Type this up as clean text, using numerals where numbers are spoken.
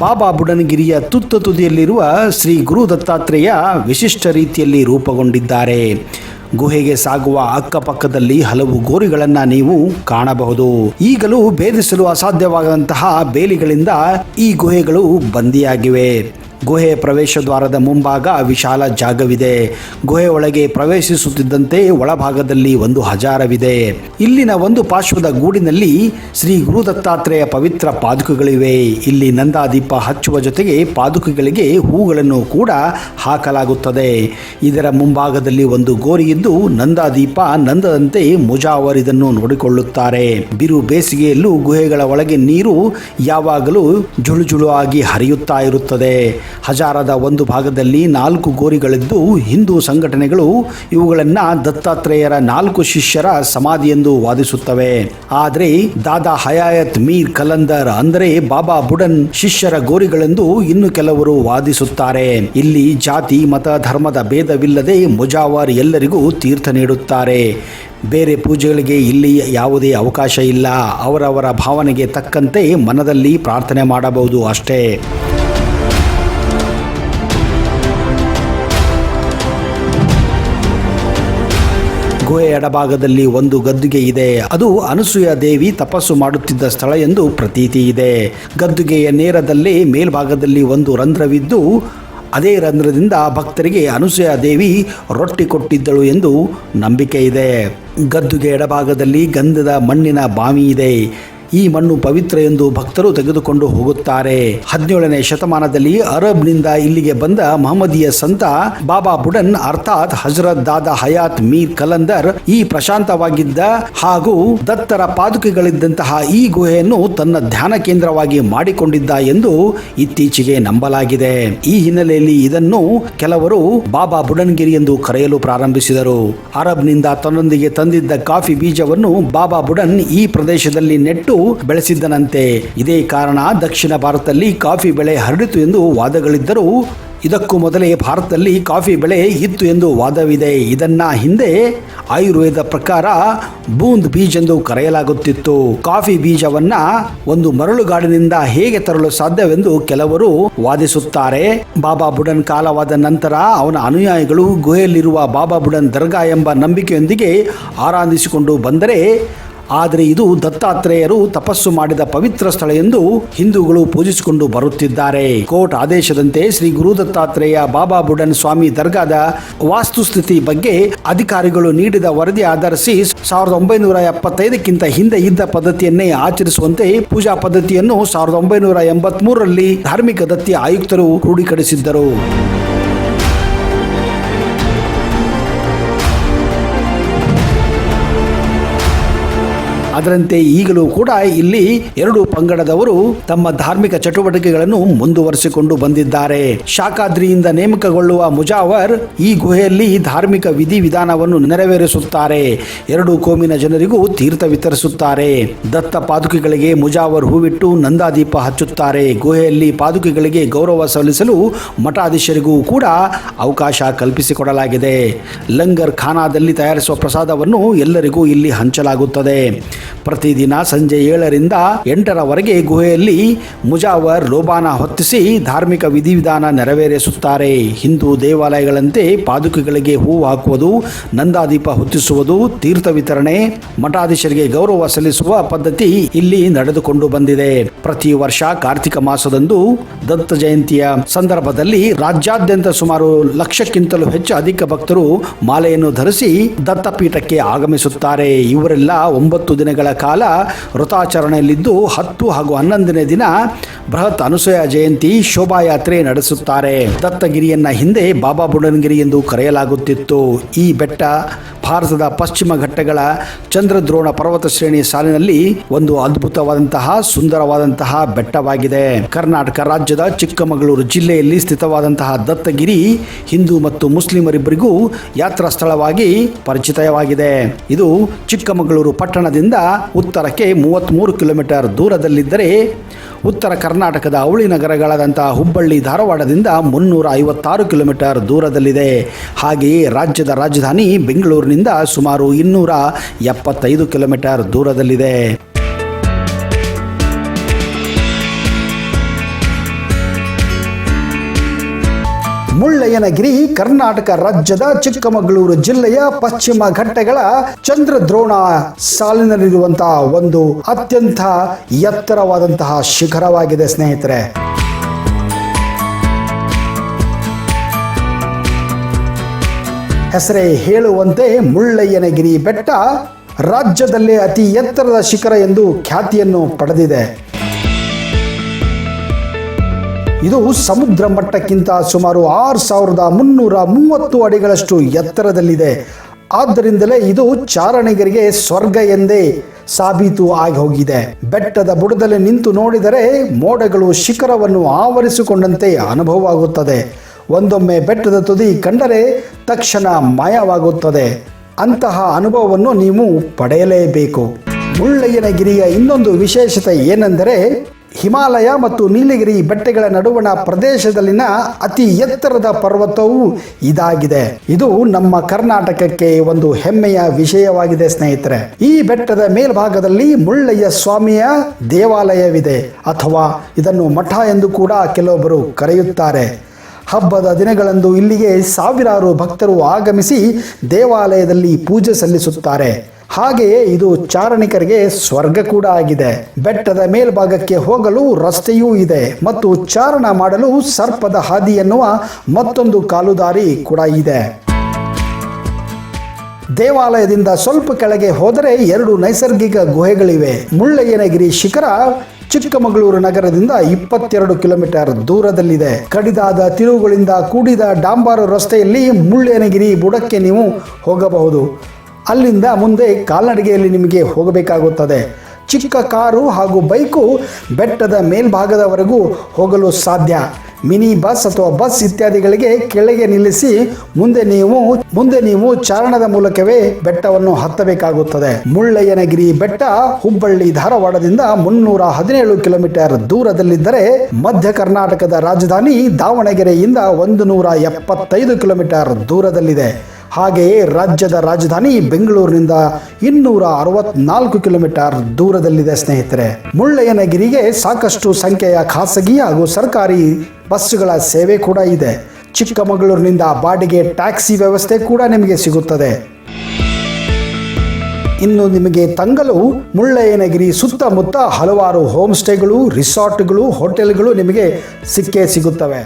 ಬಾಬಾ ಬುಡನ್ಗಿರಿಯ ತುತ್ತ ತುದಿಯಲ್ಲಿರುವ ಶ್ರೀ ಗುರು ದತ್ತಾತ್ರೇಯ ವಿಶಿಷ್ಟ ರೀತಿಯಲ್ಲಿ ರೂಪುಗೊಂಡಿದ್ದಾರೆ. ಗುಹೆಗೆ ಸಾಗುವ ಅಕ್ಕಪಕ್ಕದಲ್ಲಿ ಹಲವು ಗೋರಿಗಳನ್ನು ನೀವು ಕಾಣಬಹುದು. ಈಗಲೂ ಭೇದಿಸಲು ಅಸಾಧ್ಯವಾದಂತಹ ಬೇಲಿಗಳಿಂದ ಈ ಗುಹೆಗಳು ಬಂದಿಯಾಗಿವೆ. ಗುಹೆ ಪ್ರವೇಶ ದ್ವಾರದ ಮುಂಭಾಗ ವಿಶಾಲ ಜಾಗವಿದೆ. ಗುಹೆ ಒಳಗೆ ಪ್ರವೇಶಿಸುತ್ತಿದ್ದಂತೆ ಒಳಭಾಗದಲ್ಲಿ ಒಂದು ಹಜಾರವಿದೆ. ಇಲ್ಲಿನ ಒಂದು ಪಾರ್ಶ್ವದ ಗೂಡಿನಲ್ಲಿ ಶ್ರೀ ಗುರು ದತ್ತಾತ್ರೇಯ ಪವಿತ್ರ ಪಾದುಕೆಗಳಿವೆ. ಇಲ್ಲಿ ನಂದಾದೀಪ ಹಚ್ಚುವ ಜೊತೆಗೆ ಪಾದುಕೆಗಳಿಗೆ ಹೂಗಳನ್ನು ಕೂಡ ಹಾಕಲಾಗುತ್ತದೆ. ಇದರ ಮುಂಭಾಗದಲ್ಲಿ ಒಂದು ಗೋರಿಯಿದ್ದು ನಂದಾದೀಪ ನಂದದಂತೆ ಮುಜಾವರ್ ಇದನ್ನು ನೋಡಿಕೊಳ್ಳುತ್ತಾರೆ. ಬಿರು ಬೇಸಿಗೆಯಲ್ಲೂ ಗುಹೆಗಳ ಒಳಗೆ ನೀರು ಯಾವಾಗಲೂ ಜುಳುಜುಳು ಆಗಿ ಹರಿಯುತ್ತಾ ಇರುತ್ತದೆ. ಹಜಾರದ ಒಂದು ಭಾಗದಲ್ಲಿ 4 ಗೋರಿಗಳಿದ್ದು ಹಿಂದೂ ಸಂಘಟನೆಗಳು ಇವುಗಳನ್ನು ದತ್ತಾತ್ರೇಯರ 4 ಶಿಷ್ಯರ ಸಮಾಧಿ ಎಂದು ವಾದಿಸುತ್ತವೆ. ಆದರೆ ದಾದಾ ಹಯಾಯತ್ ಮೀರ್ ಕಲಂದರ್ ಅಂದರೆ ಬಾಬಾ ಬುಡನ್ ಶಿಷ್ಯರ ಗೋರಿಗಳೆಂದು ಇನ್ನು ಕೆಲವರು ವಾದಿಸುತ್ತಾರೆ. ಇಲ್ಲಿ ಜಾತಿ ಮತ ಧರ್ಮದ ಭೇದವಿಲ್ಲದೆ ಮುಜಾವರ್ ಎಲ್ಲರಿಗೂ ತೀರ್ಥ ನೀಡುತ್ತಾರೆ. ಬೇರೆ ಪೂಜೆಗಳಿಗೆ ಇಲ್ಲಿ ಯಾವುದೇ ಅವಕಾಶ ಇಲ್ಲ. ಅವರವರ ಭಾವನೆಗೆ ತಕ್ಕಂತೆ ಮನದಲ್ಲಿ ಪ್ರಾರ್ಥನೆ ಮಾಡಬಹುದು ಅಷ್ಟೇ. ಗುಹೆ ಎಡಭಾಗದಲ್ಲಿ ಒಂದು ಗದ್ದುಗೆ ಇದೆ. ಅದು ಅನಸೂಯ ದೇವಿ ತಪಸ್ಸು ಮಾಡುತ್ತಿದ್ದ ಸ್ಥಳ ಎಂದು ಪ್ರತೀತಿ ಇದೆ. ಗದ್ದುಗೆಯ ನೇರದಲ್ಲೇ ಮೇಲ್ಭಾಗದಲ್ಲಿ ಒಂದು ರಂಧ್ರವಿದ್ದು ಅದೇ ರಂಧ್ರದಿಂದ ಭಕ್ತರಿಗೆ ಅನಸೂಯ ದೇವಿ ರೊಟ್ಟಿ ಕೊಟ್ಟಿದ್ದಳು ಎಂದು ನಂಬಿಕೆ ಇದೆ. ಗದ್ದುಗೆ ಎಡಭಾಗದಲ್ಲಿ ಗಂಧದ ಮಣ್ಣಿನ ಬಾವಿ ಇದೆ. ಈ ಮಣ್ಣು ಪವಿತ್ರ ಎಂದು ಭಕ್ತರು ತೆಗೆದುಕೊಂಡು ಹೋಗುತ್ತಾರೆ. 17ನೇ ಶತಮಾನದಲ್ಲಿ ಅರಬ್ನಿಂದ ಇಲ್ಲಿಗೆ ಬಂದ ಮಹಮ್ಮದೀಯ ಸಂತ ಬಾಬಾ ಬುಡನ್ ಅರ್ಥಾತ್ ಹಜರತ್ ದಾದಾ ಹಯಾತ್ ಮೀರ್ ಕಲಂದರ್ ಈ ಪ್ರಶಾಂತವಾಗಿದ್ದ ಹಾಗೂ ದತ್ತರ ಪಾದುಕೆಗಳಿದ್ದಂತಹ ಈ ಗುಹೆಯನ್ನು ತನ್ನ ಧ್ಯಾನ ಕೇಂದ್ರವಾಗಿ ಮಾಡಿಕೊಂಡಿದ್ದ ಎಂದು ಇತ್ತೀಚೆಗೆ ನಂಬಲಾಗಿದೆ. ಈ ಹಿನ್ನೆಲೆಯಲ್ಲಿ ಇದನ್ನು ಕೆಲವರು ಬಾಬಾ ಬುಡನ್ಗಿರಿ ಎಂದು ಕರೆಯಲು ಪ್ರಾರಂಭಿಸಿದರು. ಅರಬ್ನಿಂದ ತನ್ನೊಂದಿಗೆ ತಂದಿದ್ದ ಕಾಫಿ ಬೀಜವನ್ನು ಬಾಬಾ ಬುಡನ್ ಈ ಪ್ರದೇಶದಲ್ಲಿ ನೆಟ್ಟು ಬೆಳೆಸಿದ್ದನಂತೆ. ಇದೇ ಕಾರಣ ದಕ್ಷಿಣ ಭಾರತದಲ್ಲಿ ಕಾಫಿ ಬೆಳೆ ಹರಡಿತು ಎಂದು ವಾದಗಳಿದ್ದರೂ ಇದಕ್ಕೂ ಮೊದಲೇ ಭಾರತದಲ್ಲಿ ಕಾಫಿ ಬೆಳೆ ಇತ್ತು ಎಂದು ವಾದವಿದೆ. ಇದನ್ನ ಹಿಂದೆ ಆಯುರ್ವೇದ ಪ್ರಕಾರ ಬೂಂದ್ ಬೀಜ ಎಂದು ಕರೆಯಲಾಗುತ್ತಿತ್ತು. ಕಾಫಿ ಬೀಜವನ್ನ ಒಂದು ಮರಳುಗಾಡಿನಿಂದ ಹೇಗೆ ತರಲು ಸಾಧ್ಯವೆಂದು ಕೆಲವರು ವಾದಿಸುತ್ತಾರೆ. ಬಾಬಾ ಬುಡನ್ ಕಾಲವಾದ ನಂತರ ಅವನ ಅನುಯಾಯಿಗಳು ಗುಹೆಯಲ್ಲಿರುವ ಬಾಬಾ ಬುಡನ್ ದರ್ಗಾ ಎಂಬ ನಂಬಿಕೆಯೊಂದಿಗೆ ಆರಾಧಿಸಿಕೊಂಡು ಬಂದರೆ, ಆದರೆ ಇದು ದತ್ತಾತ್ರೇಯರು ತಪಸ್ಸು ಮಾಡಿದ ಪವಿತ್ರ ಸ್ಥಳ ಎಂದು ಹಿಂದೂಗಳು ಪೂಜಿಸಿಕೊಂಡು ಬರುತ್ತಿದ್ದಾರೆ. ಕೋರ್ಟ್ ಆದೇಶದಂತೆ ಶ್ರೀ ಗುರು ದತ್ತಾತ್ರೇಯ ಬಾಬಾ ಬುಡನ್ ಸ್ವಾಮಿ ದರ್ಗಾದ ವಾಸ್ತುಸ್ಥಿತಿ ಬಗ್ಗೆ ಅಧಿಕಾರಿಗಳು ನೀಡಿದ ವರದಿ ಆಧರಿಸಿ 1975ಕ್ಕಿಂತ ಹಿಂದೆ ಇದ್ದ ಪದ್ಧತಿಯನ್ನೇ ಆಚರಿಸುವಂತೆ ಪೂಜಾ ಪದ್ಧತಿಯನ್ನು 1983ರಲ್ಲಿ ಧಾರ್ಮಿಕ ದತ್ತಿ ಆಯುಕ್ತರು ಕ್ರೋಢೀಕರಿಸಿದ್ದರು. ಅದರಂತೆ ಈಗಲೂ ಕೂಡ ಇಲ್ಲಿ 2 ಪಂಗಡದವರು ತಮ್ಮ ಧಾರ್ಮಿಕ ಚಟುವಟಿಕೆಗಳನ್ನು ಮುಂದುವರಿಸಿಕೊಂಡು ಬಂದಿದ್ದಾರೆ. ಶಾಖಾದ್ರಿಯಿಂದ ನೇಮಕಗೊಳ್ಳುವ ಮುಜಾವರ್ ಈ ಗುಹೆಯಲ್ಲಿ ಧಾರ್ಮಿಕ ವಿಧಿವಿಧಾನವನ್ನು ನೆರವೇರಿಸುತ್ತಾರೆ. 2 ಕೋಮಿನ ಜನರಿಗೂ ತೀರ್ಥ ವಿತರಿಸುತ್ತಾರೆ. ದತ್ತ ಪಾದುಕೆಗಳಿಗೆ ಮುಜಾವರ್ ಹೂವಿಟ್ಟು ನಂದಾದೀಪ ಹಚ್ಚುತ್ತಾರೆ. ಗುಹೆಯಲ್ಲಿ ಪಾದುಕೆಗಳಿಗೆ ಗೌರವ ಸಲ್ಲಿಸಲು ಮಠಾಧೀಶರಿಗೂ ಕೂಡ ಅವಕಾಶ ಕಲ್ಪಿಸಿಕೊಡಲಾಗಿದೆ. ಲಂಗರ್ ಖಾನಾದಲ್ಲಿ ತಯಾರಿಸುವ ಪ್ರಸಾದವನ್ನು ಎಲ್ಲರಿಗೂ ಇಲ್ಲಿ ಹಂಚಲಾಗುತ್ತದೆ. ಪ್ರತಿದಿನ ಸಂಜೆ 7ರಿಂದ 8ರವರೆಗೆ ಗುಹೆಯಲ್ಲಿ ಮುಜಾವರ್ ಲೋಬಾನ ಹೊತ್ತಿಸಿ ಧಾರ್ಮಿಕ ವಿಧಿವಿಧಾನ ನೆರವೇರಿಸುತ್ತಾರೆ. ಹಿಂದೂ ದೇವಾಲಯಗಳಂತೆ ಪಾದುಕೆಗಳಿಗೆ ಹೂವು ಹಾಕುವುದು, ನಂದಾದೀಪ ಹೊತ್ತಿಸುವುದು, ತೀರ್ಥ ವಿತರಣೆ, ಮಠಾಧೀಶರಿಗೆ ಗೌರವ ಸಲ್ಲಿಸುವ ಪದ್ಧತಿ ಇಲ್ಲಿ ನಡೆದುಕೊಂಡು ಬಂದಿದೆ. ಪ್ರತಿ ವರ್ಷ ಕಾರ್ತಿಕ ಮಾಸದಂದು ದತ್ತ ಜಯಂತಿಯ ಸಂದರ್ಭದಲ್ಲಿ ರಾಜ್ಯಾದ್ಯಂತ ಸುಮಾರು 1,00,000ಕ್ಕಿಂತಲೂ ಅಧಿಕ ಭಕ್ತರು ಮಾಲೆಯನ್ನು ಧರಿಸಿ ದತ್ತಪೀಠಕ್ಕೆ ಆಗಮಿಸುತ್ತಾರೆ. ಇವರೆಲ್ಲ 9 ದಿನಗಳ ಕಾಲ ವ್ರತಾಚರಣೆಯಲ್ಲಿದ್ದು 10 ಹಾಗೂ 11ನೇ ದಿನ ಬೃಹತ್ ಅನಸೂಯ ಜಯಂತಿ ಶೋಭಾಯಾತ್ರೆ ನಡೆಸುತ್ತಾರೆ. ದತ್ತಗಿರಿಯನ್ನ ಹಿಂದೆ ಬಾಬಾ ಬುಡನ್ಗಿರಿ ಎಂದು ಕರೆಯಲಾಗುತ್ತಿತ್ತು. ಈ ಬೆಟ್ಟ ಭಾರತದ ಪಶ್ಚಿಮ ಘಟ್ಟಗಳ ಚಂದ್ರದ್ರೋಣ ಪರ್ವತ ಶ್ರೇಣಿ ಸಾಲಿನಲ್ಲಿ ಒಂದು ಅದ್ಭುತವಾದಂತಹ ಸುಂದರವಾದಂತಹ ಬೆಟ್ಟವಾಗಿದೆ. ಕರ್ನಾಟಕ ರಾಜ್ಯದ ಚಿಕ್ಕಮಗಳೂರು ಜಿಲ್ಲೆಯಲ್ಲಿ ಸ್ಥಿತವಾದಂತಹ ದತ್ತಗಿರಿ ಹಿಂದೂ ಮತ್ತು ಮುಸ್ಲಿಮರಿಬ್ಬರಿಗೂ ಯಾತ್ರಾ ಸ್ಥಳವಾಗಿ ಪರಿಚಿತವಾಗಿದೆ. ಇದು ಚಿಕ್ಕಮಗಳೂರು ಪಟ್ಟಣದಿಂದ ಉತ್ತರಕ್ಕೆ 33 ಕಿಲೋಮೀಟರ್ ದೂರದಲ್ಲಿದ್ದರೆ ಉತ್ತರ ಕರ್ನಾಟಕದ ಅವಳಿ ನಗರಗಳಾದಂಥ ಹುಬ್ಬಳ್ಳಿ ಧಾರವಾಡದಿಂದ 356 ಕಿಲೋಮೀಟರ್ ದೂರದಲ್ಲಿದೆ. ಹಾಗೆಯೇ ರಾಜ್ಯದ ರಾಜಧಾನಿ ಬೆಂಗಳೂರಿನಿಂದ ಸುಮಾರು 275 ಕಿಲೋಮೀಟರ್ ದೂರದಲ್ಲಿದೆ. ಮುಳ್ಳಯ್ಯನಗಿರಿ ಕರ್ನಾಟಕ ರಾಜ್ಯದ ಚಿಕ್ಕಮಗಳೂರು ಜಿಲ್ಲೆಯ ಪಶ್ಚಿಮ ಘಟ್ಟಗಳ ಚಂದ್ರದ್ರೋಣ ಸಾಲಿನಲ್ಲಿರುವಂತಹ ಒಂದು ಅತ್ಯಂತ ಎತ್ತರವಾದಂತಹ ಶಿಖರವಾಗಿದೆ ಸ್ನೇಹಿತರೆ. ಹೆಸರೇ ಹೇಳುವಂತೆ ಮುಳ್ಳಯ್ಯನಗಿರಿ ಬೆಟ್ಟ ರಾಜ್ಯದಲ್ಲೇ ಅತಿ ಎತ್ತರದ ಶಿಖರ ಎಂದು ಖ್ಯಾತಿಯನ್ನು ಪಡೆದಿದೆ. ಇದು ಸಮುದ್ರ ಮಟ್ಟಕ್ಕಿಂತ ಸುಮಾರು 6330 ಅಡಿಗಳಷ್ಟು ಎತ್ತರದಲ್ಲಿದೆ. ಆದ್ದರಿಂದಲೇ ಇದು ಚಾರಣಿಗರಿಗೆ ಸ್ವರ್ಗ ಎಂದೇ ಸಾಬೀತು ಆಗಿ ಹೋಗಿದೆ. ಬೆಟ್ಟದ ಬುಡದಲ್ಲಿ ನಿಂತು ನೋಡಿದರೆ ಮೋಡಗಳು ಶಿಖರವನ್ನು ಆವರಿಸಿಕೊಂಡಂತೆ ಅನುಭವವಾಗುತ್ತದೆ. ಒಂದೊಮ್ಮೆ ಬೆಟ್ಟದ ತುದಿ ಕಂಡರೆ ತಕ್ಷಣ ಮಾಯವಾಗುತ್ತದೆ. ಅಂತಹ ಅನುಭವವನ್ನು ನೀವು ಪಡೆಯಲೇಬೇಕು. ಮುಳ್ಳಯ್ಯನಗಿರಿಯ ಇನ್ನೊಂದು ವಿಶೇಷತೆ ಏನೆಂದರೆ ಹಿಮಾಲಯ ಮತ್ತು ನೀಲಗಿರಿ ಬೆಟ್ಟಗಳ ನಡುವಣ ಪ್ರದೇಶದಲ್ಲಿನ ಅತಿ ಎತ್ತರದ ಪರ್ವತವು ಇದಾಗಿದೆ. ಇದು ನಮ್ಮ ಕರ್ನಾಟಕಕ್ಕೆ ಒಂದು ಹೆಮ್ಮೆಯ ವಿಷಯವಾಗಿದೆ ಸ್ನೇಹಿತರೆ. ಈ ಬೆಟ್ಟದ ಮೇಲ್ಭಾಗದಲ್ಲಿ ಮುಳ್ಳಯ್ಯ ಸ್ವಾಮಿಯ ದೇವಾಲಯವಿದೆ, ಅಥವಾ ಇದನ್ನು ಮಠ ಎಂದು ಕೂಡ ಕೆಲವೊಬ್ಬರು ಕರೆಯುತ್ತಾರೆ. ಹಬ್ಬದ ದಿನಗಳಂದು ಇಲ್ಲಿಗೆ ಸಾವಿರಾರು ಭಕ್ತರು ಆಗಮಿಸಿ ದೇವಾಲಯದಲ್ಲಿ ಪೂಜೆ ಸಲ್ಲಿಸುತ್ತಾರೆ. ಹಾಗೆಯೇ ಇದು ಚಾರಣಿಕರಿಗೆ ಸ್ವರ್ಗ ಕೂಡ ಆಗಿದೆ. ಬೆಟ್ಟದ ಮೇಲ್ಭಾಗಕ್ಕೆ ಹೋಗಲು ರಸ್ತೆಯೂ ಇದೆ ಮತ್ತು ಚಾರಣ ಮಾಡಲು ಸರ್ಪದ ಹಾದಿ ಎನ್ನುವ ಮತ್ತೊಂದು ಕಾಲುದಾರಿ ಕೂಡ ಇದೆ. ದೇವಾಲಯದಿಂದ ಸ್ವಲ್ಪ ಕೆಳಗೆ ಹೋದರೆ 2 ನೈಸರ್ಗಿಕ ಗುಹೆಗಳಿವೆ. ಮುಳ್ಳಯ್ಯನಗಿರಿ ಶಿಖರ ಚಿಕ್ಕಮಗಳೂರು ನಗರದಿಂದ 22 ಕಿಲೋಮೀಟರ್ ದೂರದಲ್ಲಿದೆ. ಕಡಿದಾದ ತಿರುವುಗಳಿಂದ ಕೂಡಿದ ಡಾಂಬಾರು ರಸ್ತೆಯಲ್ಲಿ ಮುಳ್ಳಯ್ಯನಗಿರಿ ಬುಡಕ್ಕೆ ನೀವು ಹೋಗಬಹುದು. ಅಲ್ಲಿಂದ ಮುಂದೆ ಕಾಲ್ನಡಿಗೆಯಲ್ಲಿ ನಿಮಗೆ ಹೋಗಬೇಕಾಗುತ್ತದೆ. ಚಿಕ್ಕ ಕಾರು ಹಾಗೂ ಬೈಕು ಬೆಟ್ಟದ ಮೇಲ್ಭಾಗದವರೆಗೂ ಹೋಗಲು ಸಾಧ್ಯ. ಮಿನಿ ಬಸ್ ಅಥವಾ ಬಸ್ ಇತ್ಯಾದಿಗಳಿಗೆ ಕೆಳಗೆ ನಿಲ್ಲಿಸಿ ಮುಂದೆ ನೀವು ಚಾರಣದ ಮೂಲಕವೇ ಬೆಟ್ಟವನ್ನು ಹತ್ತಬೇಕಾಗುತ್ತದೆ. ಮುಳ್ಳಯ್ಯನಗಿರಿ ಬೆಟ್ಟ ಹುಬ್ಬಳ್ಳಿ ಧಾರವಾಡದಿಂದ 317 ಕಿಲೋಮೀಟರ್ ದೂರದಲ್ಲಿದ್ದರೆ ಮಧ್ಯ ಕರ್ನಾಟಕದ ರಾಜಧಾನಿ ದಾವಣಗೆರೆಯಿಂದ 175 ಕಿಲೋಮೀಟರ್ ದೂರದಲ್ಲಿದೆ. ಹಾಗೆಯೇ ರಾಜ್ಯದ ರಾಜಧಾನಿ ಬೆಂಗಳೂರಿನಿಂದ 264 ಕಿಲೋಮೀಟರ್ ದೂರದಲ್ಲಿದೆ ಸ್ನೇಹಿತರೆ. ಮುಳ್ಳಯ್ಯನಗಿರಿಗೆ ಸಾಕಷ್ಟು ಸಂಖ್ಯೆಯ ಖಾಸಗಿ ಹಾಗೂ ಸರ್ಕಾರಿ ಬಸ್ಸುಗಳ ಸೇವೆ ಕೂಡ ಇದೆ. ಚಿಕ್ಕಮಗಳೂರಿನಿಂದ ಬಾಡಿಗೆ ಟ್ಯಾಕ್ಸಿ ವ್ಯವಸ್ಥೆ ಕೂಡ ನಿಮಗೆ ಸಿಗುತ್ತದೆ. ಇನ್ನು ನಿಮಗೆ ತಂಗಲು ಮುಳ್ಳಯ್ಯನಗಿರಿ ಸುತ್ತಮುತ್ತ ಹಲವಾರು ಹೋಮ್ ಸ್ಟೇಗಳು, ರಿಸಾರ್ಟ್ಗಳು, ಹೋಟೆಲ್ಗಳು ನಿಮಗೆ ಸಿಕ್ಕೇ ಸಿಗುತ್ತವೆ.